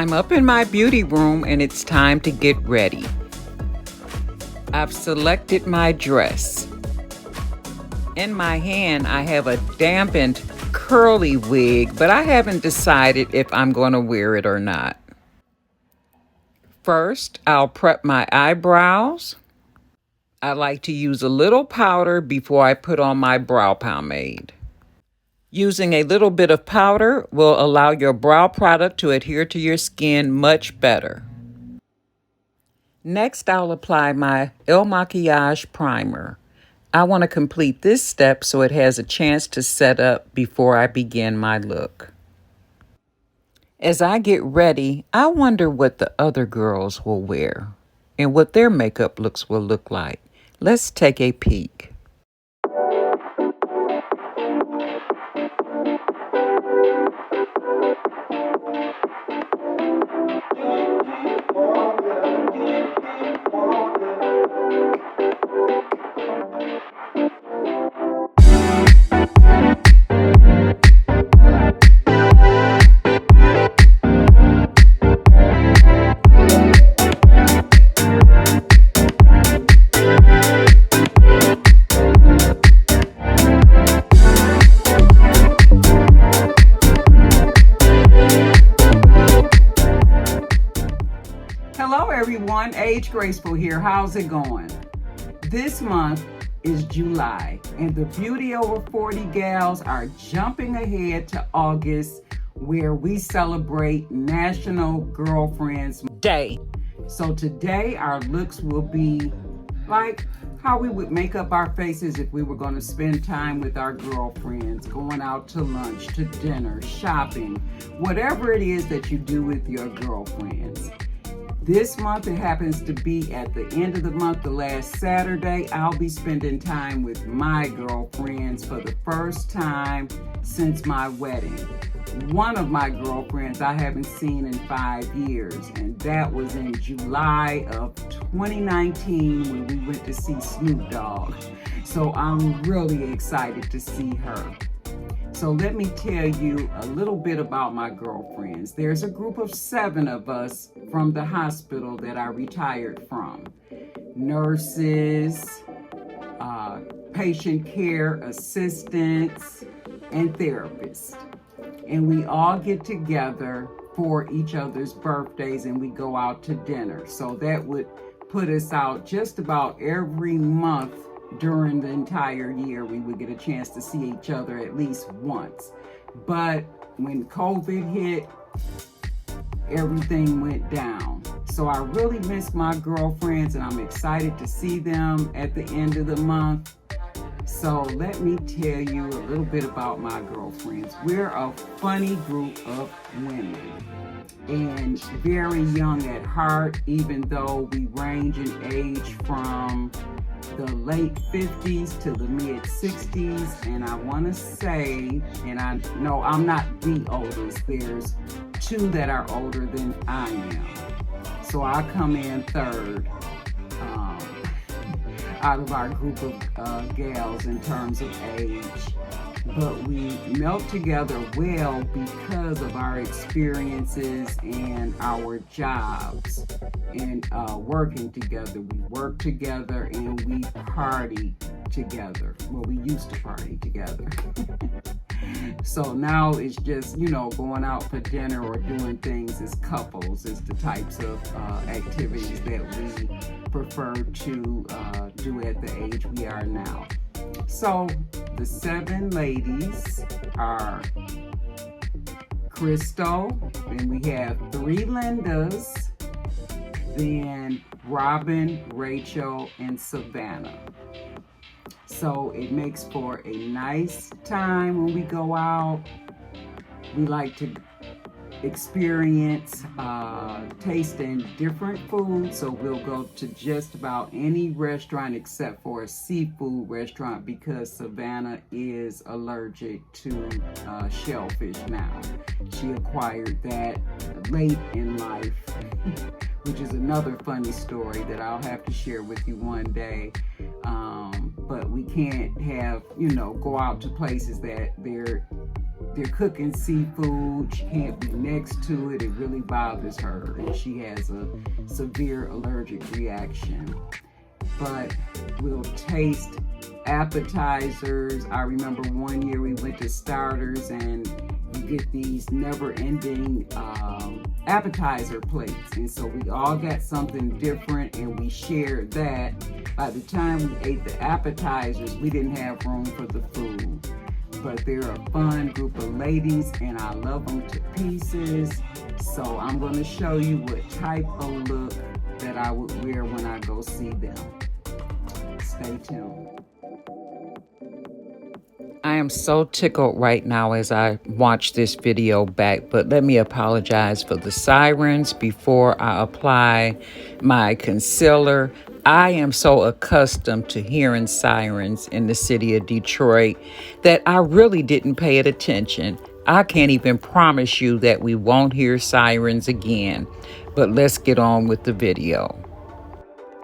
I'm up in my beauty room and it's time to get ready. I've selected my dress. In my hand, I have a dampened curly wig, but I haven't decided if I'm going to wear it or not. First, I'll prep my eyebrows. I like to use a little powder before I put on my brow pomade. Using a little bit of powder will allow your brow product to adhere to your skin much better. Next, I'll apply my El Maquillage primer. I want to complete this step so it has a chance to set up before I begin my look. As I get ready, I wonder what the other girls will wear and what their makeup looks will look like. Let's take a peek. Hello everyone, Age Graceful here. How's it going? This month is July and the Beauty Over 40 gals are jumping ahead to August where we celebrate National Girlfriends Day. So today our looks will be like how we would make up our faces if we were going to spend time with our girlfriends, going out to lunch, to dinner, shopping, whatever it is that you do with your girlfriends. This month, it happens to be at the end of the month, the last Saturday, I'll be spending time with my girlfriends for the first time since my wedding. One of my girlfriends I haven't seen in 5 years, and that was in July of 2019 when we went to see Snoop Dogg. So I'm really excited to see her. So let me tell you a little bit about my girlfriends. There's a group of 7 of us from the hospital that I retired from. Nurses, patient care assistants, and therapists. And we all get together for each other's birthdays and we go out to dinner. So that would put us out just about every month. During the entire year, we would get a chance to see each other at least once. But when COVID hit, everything went down. So I really miss my girlfriends and I'm excited to see them at the end of the month. So let me tell you a little bit about my girlfriends. We're a funny group of women and very young at heart, even though we range in age from the late 50s to the mid 60s. And I want to say, and I know I'm not the oldest, there's 2 that are older than I am. So I come in third out of our group of gals in terms of age. But we melt together well because of our experiences and our jobs and working together. We work together and we party together. Well, we used to party together. So now it's just, going out for dinner or doing things as couples is the types of activities that we prefer to do at the age we are now. So the 7 ladies are Crystal, and we have 3 Lindas, then Robin, Rachel, and Savannah. So it makes for a nice time when we go out. We like to experience tasting different foods, so we'll go to just about any restaurant except for a seafood restaurant because Savannah is allergic to shellfish now. She acquired that late in life, which is another funny story that I'll have to share with you one day. But we can't have, go out to places that they're they're cooking seafood. She can't be next to it. It really bothers her, and she has a severe allergic reaction. But we'll taste appetizers. I remember one year we went to Starters, and you get these never-ending appetizer plates, and so we all got something different, and we shared that. By the time we ate the appetizers, we didn't have room for the food. But they're a fun group of ladies, and I love them to pieces. So I'm going to show you what type of look that I would wear when I go see them. Stay tuned. I am so tickled right now as I watch this video back, but let me apologize for the sirens before I apply my concealer. I am so accustomed to hearing sirens in the city of Detroit that I really didn't pay it attention. I can't even promise you that we won't hear sirens again, but let's get on with the video.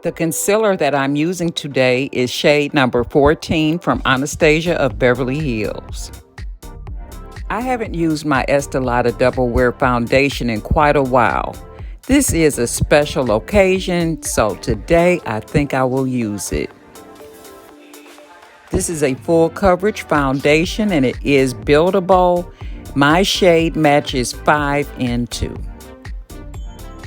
The concealer that I'm using today is shade number 14 from Anastasia of Beverly Hills. I haven't used my Estee Lauder Double Wear Foundation in quite a while. This is a special occasion, so today I think I will use it. This is a full coverage foundation and it is buildable. My shade matches 5 and 2.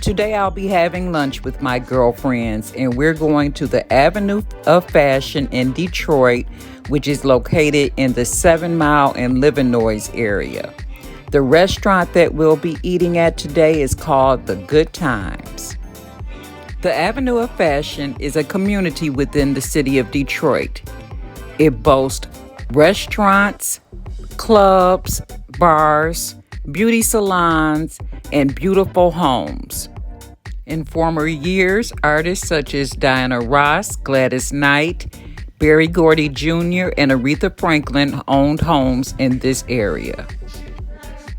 Today I'll be having lunch with my girlfriends, and we're going to the Avenue of Fashion in Detroit, which is located in the 7 Mile and Livernois area. The restaurant that we'll be eating at today is called The Good Times. The Avenue of Fashion is a community within the city of Detroit. It boasts restaurants, clubs, bars, beauty salons, and beautiful homes. In former years, artists such as Diana Ross, Gladys Knight, Berry Gordy Jr., and Aretha Franklin owned homes in this area.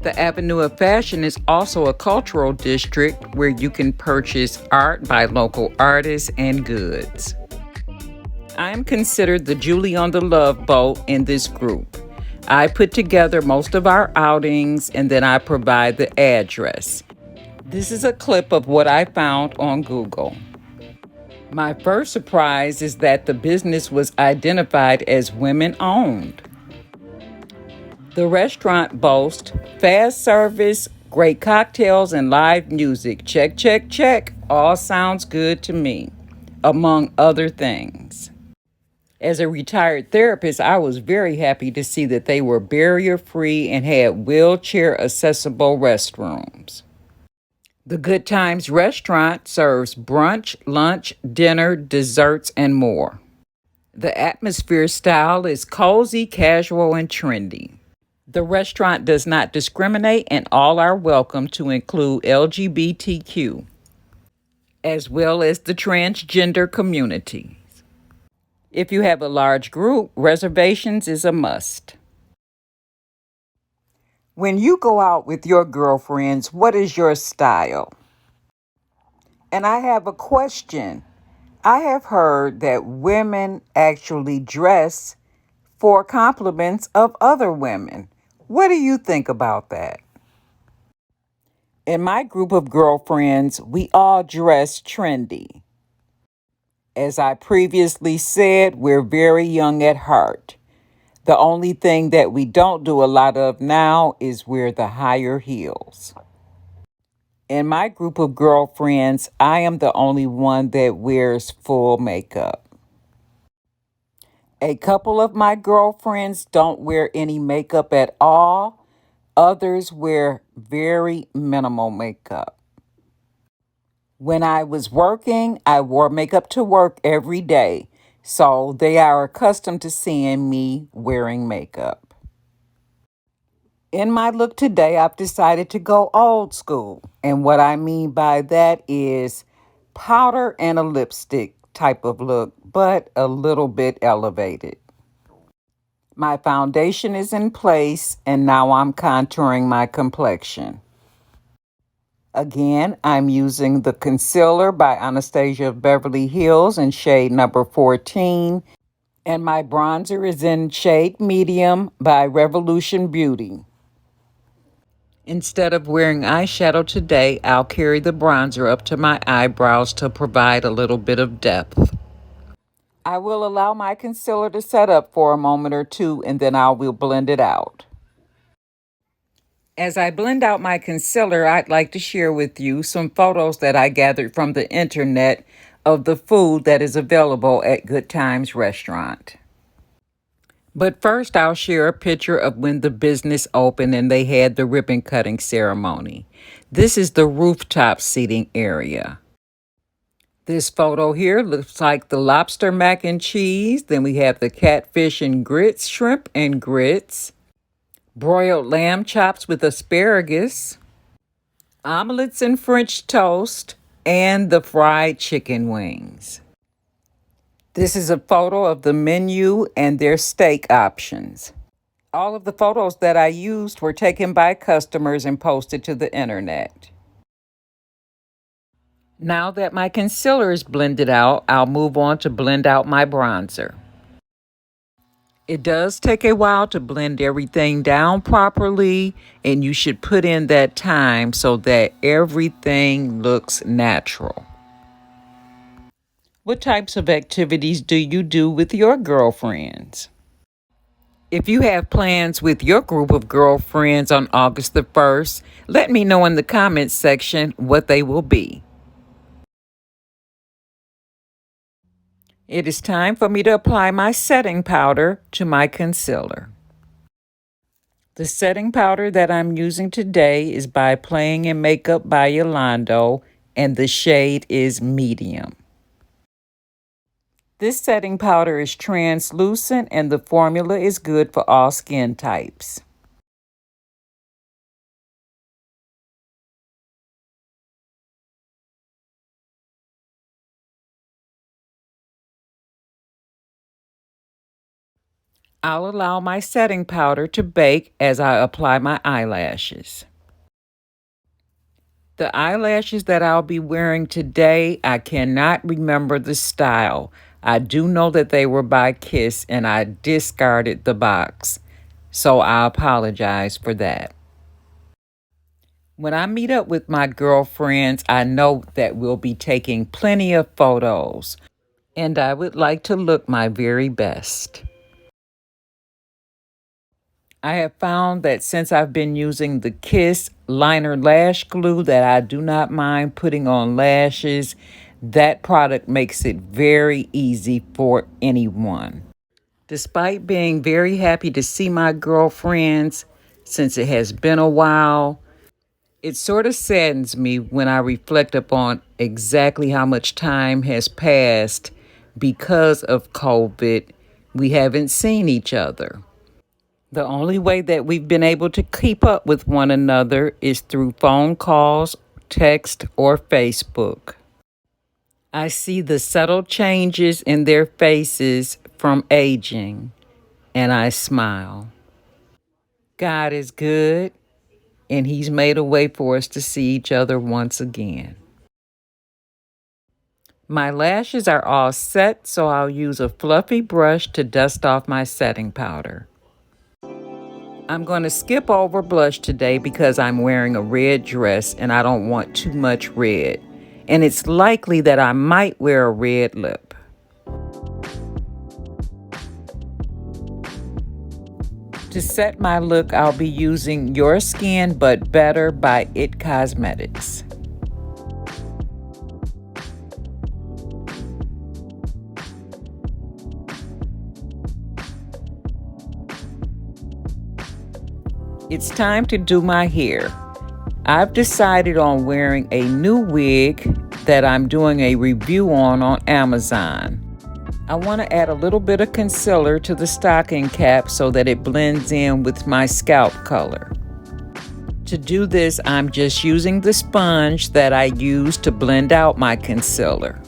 The Avenue of Fashion is also a cultural district where you can purchase art by local artists and goods. I am considered the Julie on the Love Boat in this group. I put together most of our outings, and then I provide the address. This is a clip of what I found on Google. My first surprise is that the business was identified as women-owned. The restaurant boasts fast service, great cocktails, and live music. Check, check, check. All sounds good to me, among other things. As a retired therapist, I was very happy to see that they were barrier-free and had wheelchair-accessible restrooms. The Good Times restaurant serves brunch, lunch, dinner, desserts, and more. The atmosphere style is cozy, casual, and trendy. The restaurant does not discriminate, and all are welcome to include LGBTQ, as well as the transgender community. If you have a large group, reservations is a must. When you go out with your girlfriends, what is your style? And I have a question. I have heard that women actually dress for compliments of other women. What do you think about that? In my group of girlfriends, we all dress trendy. As I previously said, we're very young at heart. The only thing that we don't do a lot of now is wear the higher heels. In my group of girlfriends, I am the only one that wears full makeup. A couple of my girlfriends don't wear any makeup at all. Others wear very minimal makeup. When I was working, I wore makeup to work every day, so they are accustomed to seeing me wearing makeup. In my look today, I've decided to go old school, and what I mean by that is powder and a lipstick type of look, but a little bit elevated. My foundation is in place, and now I'm contouring my complexion. Again, I'm using the concealer by Anastasia of Beverly Hills in shade number 14. And my bronzer is in shade medium by Revolution Beauty. Instead of wearing eyeshadow today, I'll carry the bronzer up to my eyebrows to provide a little bit of depth. I will allow my concealer to set up for a moment or two, and then I will blend it out. As I blend out my concealer, I'd like to share with you some photos that I gathered from the internet of the food that is available at Good Times Restaurant. But first, I'll share a picture of when the business opened and they had the ribbon cutting ceremony. This is the rooftop seating area. This photo here looks like the lobster mac and cheese. Then we have the catfish and grits, shrimp and grits, broiled lamb chops with asparagus, omelets and French toast, and the fried chicken wings. This is a photo of the menu and their steak options. All of the photos that I used were taken by customers and posted to the internet. Now that my concealer is blended out, I'll move on to blend out my bronzer. It does take a while to blend everything down properly, and you should put in that time so that everything looks natural. What types of activities do you do with your girlfriends? If you have plans with your group of girlfriends on August the 1st, let me know in the comments section what they will be. It is time for me to apply my setting powder to my concealer. The setting powder that I'm using today is by Playing in Makeup by Yolando, and the shade is medium. This setting powder is translucent and the formula is good for all skin types. I'll allow my setting powder to bake as I apply my eyelashes. The eyelashes that I'll be wearing today, I cannot remember the style. I do know that they were by Kiss and I discarded the box, so I apologize for that. When I meet up with my girlfriends, I know that we'll be taking plenty of photos, and I would like to look my very best. I have found that since I've been using the Kiss liner lash glue that I do not mind putting on lashes, that product makes it very easy for anyone. Despite being very happy to see my girlfriends since it has been a while, it sort of saddens me when I reflect upon exactly how much time has passed because of COVID. We haven't seen each other. The only way that we've been able to keep up with one another is through phone calls, text, or Facebook. I see the subtle changes in their faces from aging, and I smile. God is good, and He's made a way for us to see each other once again. My lashes are all set, so I'll use a fluffy brush to dust off my setting powder. I'm going to skip over blush today because I'm wearing a red dress and I don't want too much red. And it's likely that I might wear a red lip. To set my look, I'll be using Your Skin But Better by It Cosmetics. It's time to do my hair. I've decided on wearing a new wig that I'm doing a review on Amazon. I want to add a little bit of concealer to the stocking cap so that it blends in with my scalp color. To do this, I'm just using the sponge that I used to blend out my concealer.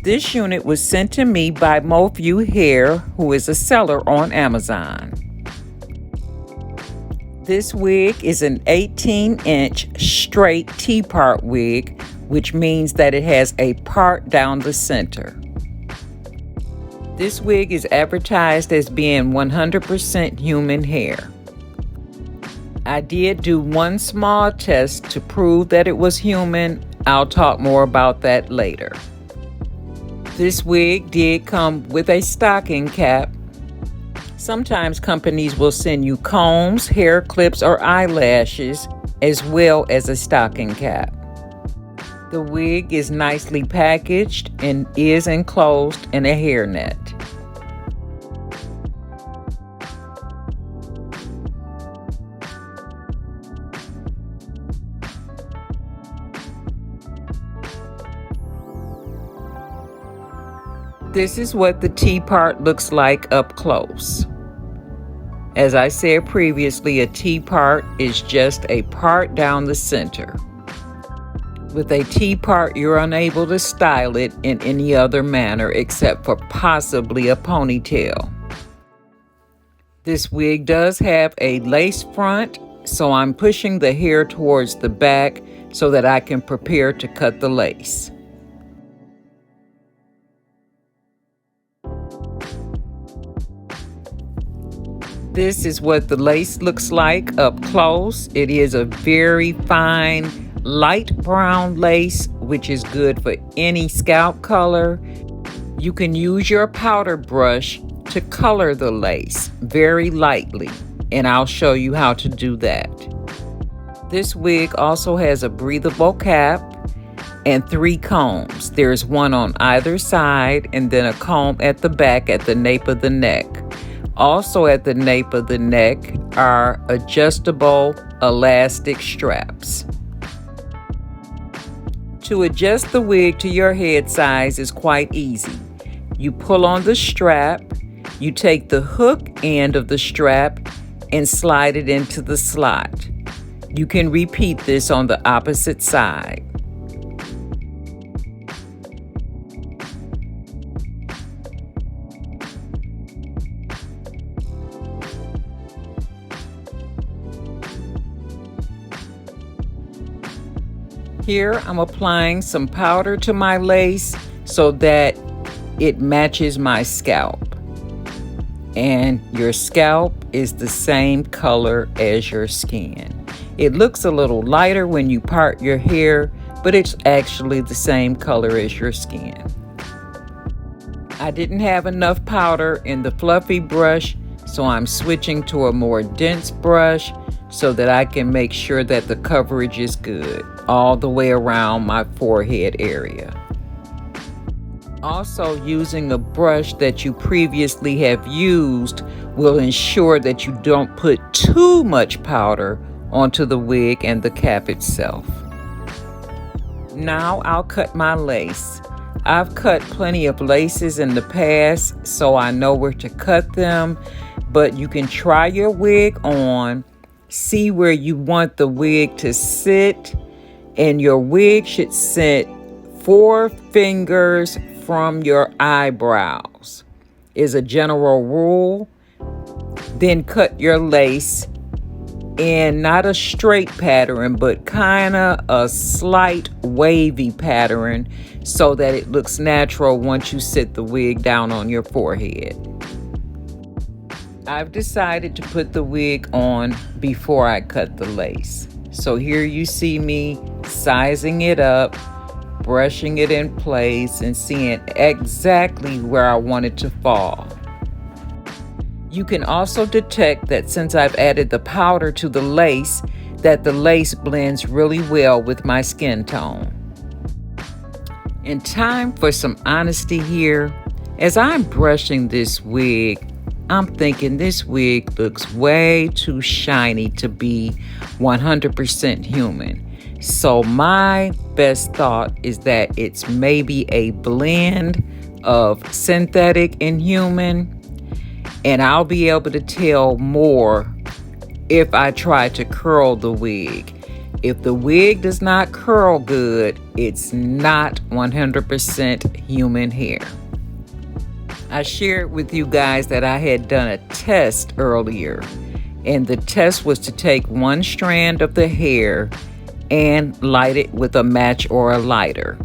This unit was sent to me by MOFYUE Hair, who is a seller on Amazon. This wig is an 18-inch straight T-part wig, which means that it has a part down the center. This wig is advertised as being 100% human hair. I did do one small test to prove that it was human. I'll talk more about that later. This wig did come with a stocking cap. Sometimes companies will send you combs, hair clips, or eyelashes, as well as a stocking cap. The wig is nicely packaged and is enclosed in a hairnet. This is what the T part looks like up close. As I said previously, a T part is just a part down the center. With a T part, you're unable to style it in any other manner except for possibly a ponytail. This wig does have a lace front, so I'm pushing the hair towards the back so that I can prepare to cut the lace. This is what the lace looks like up close. It is a very fine, light brown lace, which is good for any scalp color. You can use your powder brush to color the lace very lightly, and I'll show you how to do that. This wig also has a breathable cap and 3 combs. There's one on either side and then a comb at the back at the nape of the neck. Also at the nape of the neck are adjustable elastic straps. To adjust the wig to your head size is quite easy. You pull on the strap, you take the hook end of the strap and slide it into the slot. You can repeat this on the opposite side. Here I'm applying some powder to my lace so that it matches my scalp. And your scalp is the same color as your skin. It looks a little lighter when you part your hair, but it's actually the same color as your skin. I didn't have enough powder in the fluffy brush, so I'm switching to a more dense brush so that I can make sure that the coverage is good all the way around my forehead area. Also, using a brush that you previously have used will ensure that you don't put too much powder onto the wig and the cap itself. Now I'll cut my lace. I've cut plenty of laces in the past, so I know where to cut them, but you can try your wig on, see where you want the wig to sit, and your wig should sit 4 fingers from your eyebrows is a general rule. Then cut your lace in not a straight pattern, but kind of a slight wavy pattern so that it looks natural once you sit the wig down on your forehead. I've decided to put the wig on before I cut the lace. So here you see me sizing it up, brushing it in place, and seeing exactly where I want it to fall. You can also detect that since I've added the powder to the lace, that the lace blends really well with my skin tone. And time for some honesty here. As I'm brushing this wig, I'm thinking this wig looks way too shiny to be 100% human. So my best thought is that it's maybe a blend of synthetic and human, and I'll be able to tell more if I try to curl the wig. If the wig does not curl good, it's not 100% human hair. I shared with you guys that I had done a test earlier, and the test was to take one strand of the hair and light it with a match or a lighter.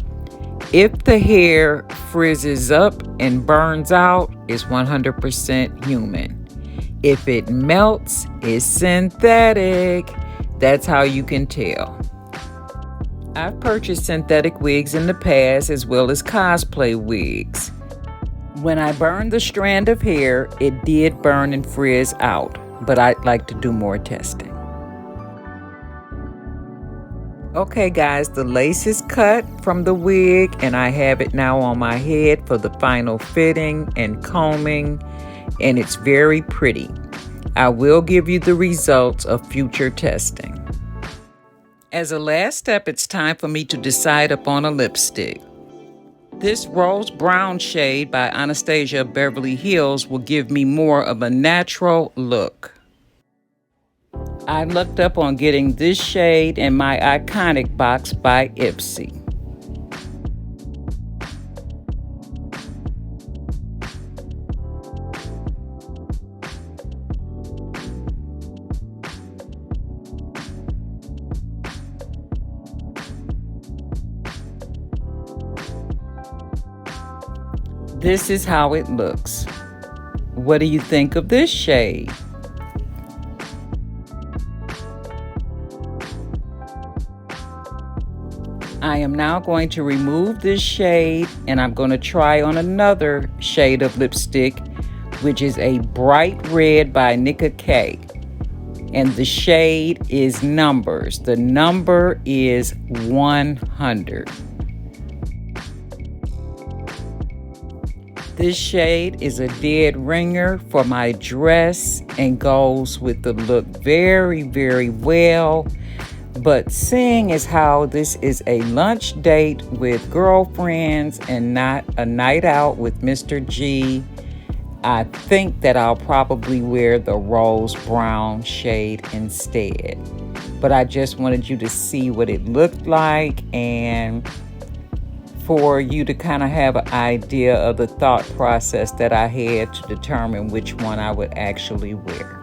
If the hair frizzes up and burns out, it's 100% human. If it melts, it's synthetic. That's how you can tell. I've purchased synthetic wigs in the past as well as cosplay wigs. When I burned the strand of hair, it did burn and frizz out, but I'd like to do more testing. Okay guys, the lace is cut from the wig and I have it now on my head for the final fitting and combing, and it's very pretty. I will give you the results of future testing. As a last step, it's time for me to decide upon a lipstick. This rose brown shade by Anastasia Beverly Hills will give me more of a natural look. I looked up on getting this shade in my Iconic box by Ipsy. This is how it looks. What do you think of this shade? I am now going to remove this shade and I'm going to try on another shade of lipstick, which is a bright red by Nicka K. And the shade is Numbers. The number is 100. This shade is a dead ringer for my dress and goes with the look very, very well. But seeing as how this is a lunch date with girlfriends and not a night out with Mr. G, I think that I'll probably wear the rose brown shade instead. But I just wanted you to see what it looked like and for you to kind of have an idea of the thought process that I had to determine which one I would actually wear.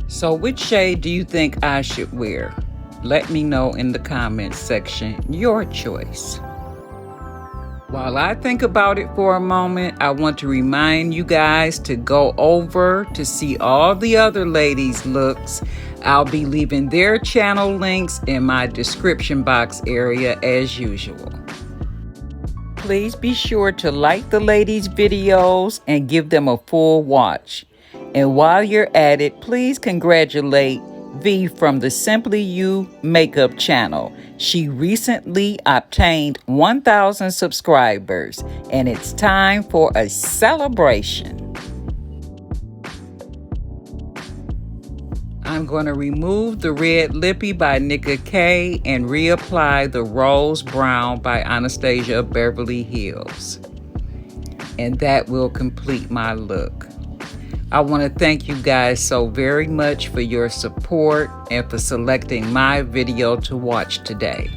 So which shade do you think I should wear? Let me know in the comments section your choice. While I think about it for a moment, I want to remind you guys to go over to see all the other ladies' looks. I'll be leaving their channel links in my description box area as usual. Please be sure to like the ladies' videos and give them a full watch. And while you're at it, please congratulate V from the Simply You Makeup channel. She recently obtained 1,000 subscribers, and it's time for a celebration. I'm going to remove the Red Lippy by Nicka K and reapply the Rose Brown by Anastasia Beverly Hills. And that will complete my look. I want to thank you guys so very much for your support and for selecting my video to watch today.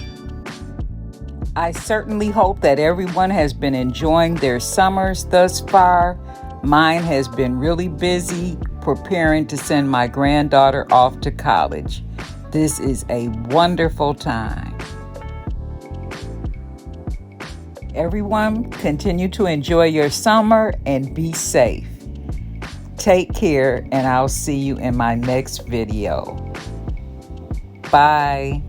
I certainly hope that everyone has been enjoying their summers thus far. Mine has been really busy preparing to send my granddaughter off to college. This is a wonderful time. Everyone, continue to enjoy your summer and be safe. Take care, and I'll see you in my next video. Bye.